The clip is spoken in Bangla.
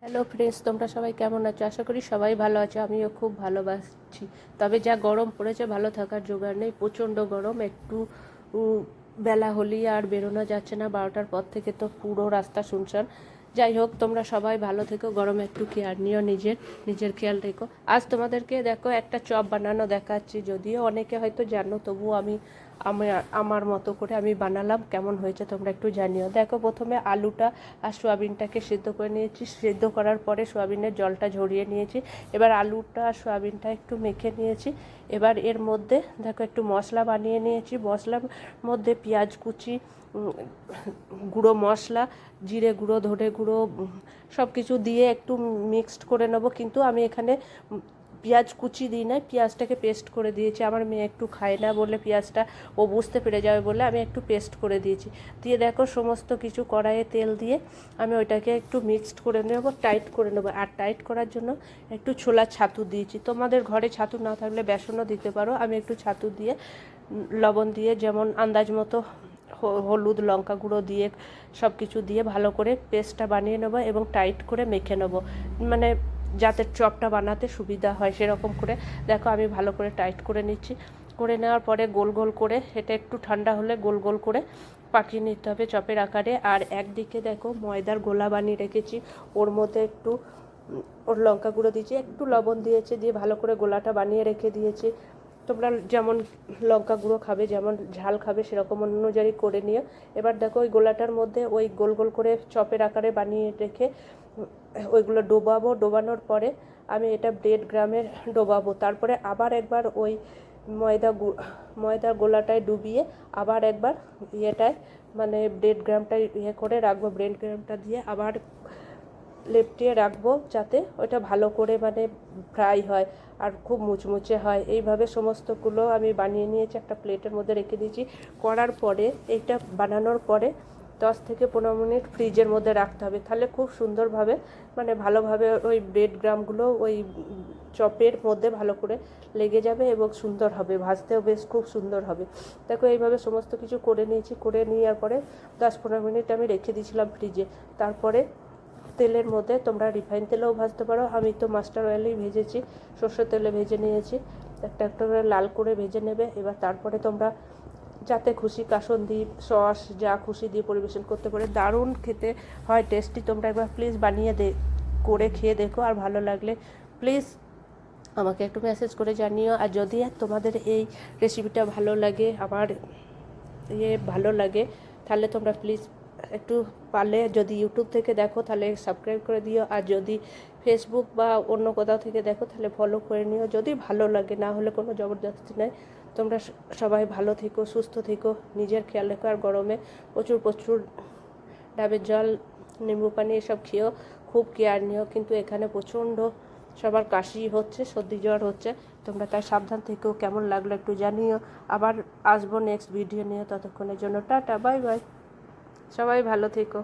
হ্যালো ফ্রেন্ডস, তোমরা সবাই কেমন আছো? আশা করি সবাই ভালো আছো। আমিও খুব ভালোবাসছি। তবে যা গরম পড়েছে ভালো থাকার জোগাড় নেই, প্রচণ্ড গরম। একটু বেলা হলেই আর বেরোনো যাচ্ছে না। 12টার পর থেকে তো পুরো রাস্তা শুনশান। যাই হোক, তোমরা সবাই ভালো থেকো, গরমে একটু কেয়ার নিও, নিজের খেয়াল রেখো। আজ তোমাদেরকে দেখো একটা চপ বানানো দেখাচ্ছি। যদিও অনেকে হয়তো জানো, তবুও আমি আমার মতো করে আমি বানালাম। কেমন হয়েছে তোমরা একটু জানিও। দেখো, প্রথমে আলুটা আর সোয়াবিনটাকে সেদ্ধ করে নিয়েছি। সেদ্ধ করার পরে সোয়াবিনের জলটা ঝরিয়ে নিয়েছি। এবার আলুটা আর সোয়াবিনটা একটু মেখে নিয়েছি। এবার এর মধ্যে দেখো একটু মশলা বানিয়ে নিয়েছি। মশলার মধ্যে পেঁয়াজ কুচি, গুঁড়ো মশলা, জিরে গুঁড়ো, ধনে গুঁড়ো, সব কিছু দিয়ে একটু মিক্সড করে নেবো। কিন্তু আমি এখানে পেঁয়াজ কুচি দিই না, পেঁয়াজটাকে পেস্ট করে দিয়েছি। আমার মেয়ে একটু খায় না বলে, পেঁয়াজটা ও বুঝতে পেরে যাবে বলে আমি একটু পেস্ট করে দিয়েছি। দিয়ে দেখো সমস্ত কিছু কড়াইয়ে তেল দিয়ে আমি ওইটাকে একটু মিক্সড করে নেবো, টাইট করে নেবো। আর টাইট করার জন্য একটু ছোলা ছাতু দিয়েছি। তোমাদের ঘরে ছাতু না থাকলে বেসনও দিতে পারো। আমি একটু ছাতু দিয়ে, লবণ দিয়ে, যেমন আন্দাজ মতো হলুদ, লঙ্কা গুঁড়ো দিয়ে, সব কিছু দিয়ে ভালো করে পেস্টটা বানিয়ে নেবো এবং টাইট করে মেখে নেবো, মানে যাতে চপটা বানাতে সুবিধা হয় সেরকম করে। দেখো আমি ভালো করে টাইট করে নিচ্ছি। করে নেওয়ার পরে গোল গোল করে, এটা একটু ঠান্ডা হলে গোল গোল করে পাকিয়ে নিতে হবে চপের আকারে। আর একদিকে দেখো ময়দার গোলা বানিয়ে রেখেছি। ওর মধ্যে একটু ওর লঙ্কা গুঁড়ো দিয়েছি, একটু লবণ দিয়েছি, দিয়ে ভালো করে গোলাটা বানিয়ে রেখে দিয়েছি। তোমরা যেমন লঙ্কা গুঁড়ো খাবে, যেমন ঝাল খাবে, সেরকম অনুযায়ী করে নিও। এবার দেখো ওই গোলাটার মধ্যে ওই গোল গোল করে চপের আকারে বানিয়ে রেখে ওইগুলো ডোবাবো। ডোবানোর পরে আমি এটা ব্রেড গ্রামের ডোবাবো। তারপরে আবার একবার ওই ময়দা গোলাটায় ডুবিয়ে আবার একবার ইয়েটায়, মানে ব্রেড গ্রামটায় করে রাখবো। ব্রেড গ্রামটা দিয়ে আবার লেপটিয়ে রাখবো, যাতে ওটা ভালো করে মানে ফ্রাই হয় আর খুব মুচমুচে হয়। এইভাবে সমস্তগুলো আমি বানিয়ে নিয়েছি, একটা প্লেটের মধ্যে রেখে দিয়েছি। করার পরে এইটা বানানোর পরে 10 থেকে 15 মিনিট ফ্রিজের মধ্যে রাখতে হবে। তাহলে খুব সুন্দরভাবে, মানে ভালোভাবে ওই ব্রেড গ্রামগুলো ওই চপের মধ্যে ভালো করে লেগে যাবে এবং সুন্দর হবে, ভাজতেও বেশ খুব সুন্দর হবে। দেখো এইভাবে সমস্ত কিছু করে নিয়েছি। করে নেওয়ার পরে 10-15 মিনিট আমি রেখে দিয়েছিলাম ফ্রিজে। তারপরে তেলের মধ্যে তোমরা রিফাইন তেলেও ভাজতে পারো। আমি তো মাস্টার অয়েলেই ভেজেছি, সর্ষের তেলে ভেজে নিয়েছি। একটা একটা করে লাল করে ভেজে নেবে। এবার তারপরে তোমরা যাতে খুশি কাসুন্দি সস যা খুশি দিয়ে পরিবেশন করতে পারে। দারুণ খেতে হয়, টেস্টি। তোমরা একবার প্লিজ বানিয়ে করে খেয়ে দেখো। আর ভালো লাগলে প্লিজ আমাকে একটু মেসেজ করে জানিও। আর যদি তোমাদের এই রেসিপিটা ভালো লাগে, আমার ভালো লাগে, তাহলে তোমরা প্লিজ একটু পারলে, যদি ইউটিউব থেকে দেখো তাহলে সাবস্ক্রাইব করে দিও। আর যদি ফেসবুক বা অন্য কোথাও থেকে দেখো তাহলে ফলো করে নিও, যদি ভালো লাগে। না হলে কোনো জবরদস্তি নেই। তোমরা সবাই ভালো থেকো, সুস্থ থেকো, নিজের খেয়াল রেখো। আর গরমে প্রচুর প্রচুর ডাবের জল, নিম্বু পানি এসব খেয়েও খুব কেয়ার নিও। কিন্তু এখানে প্রচণ্ড সবার কাশি হচ্ছে, সর্দি জ্বর হচ্ছে। তোমরা তাই সাবধান থেকো। কেমন লাগলো একটু জানিও। আবার আসবো নেক্সট ভিডিও নিয়ে। ততক্ষণের জন্য টাটা, বাই বাই। সবাই ভালো থেকো।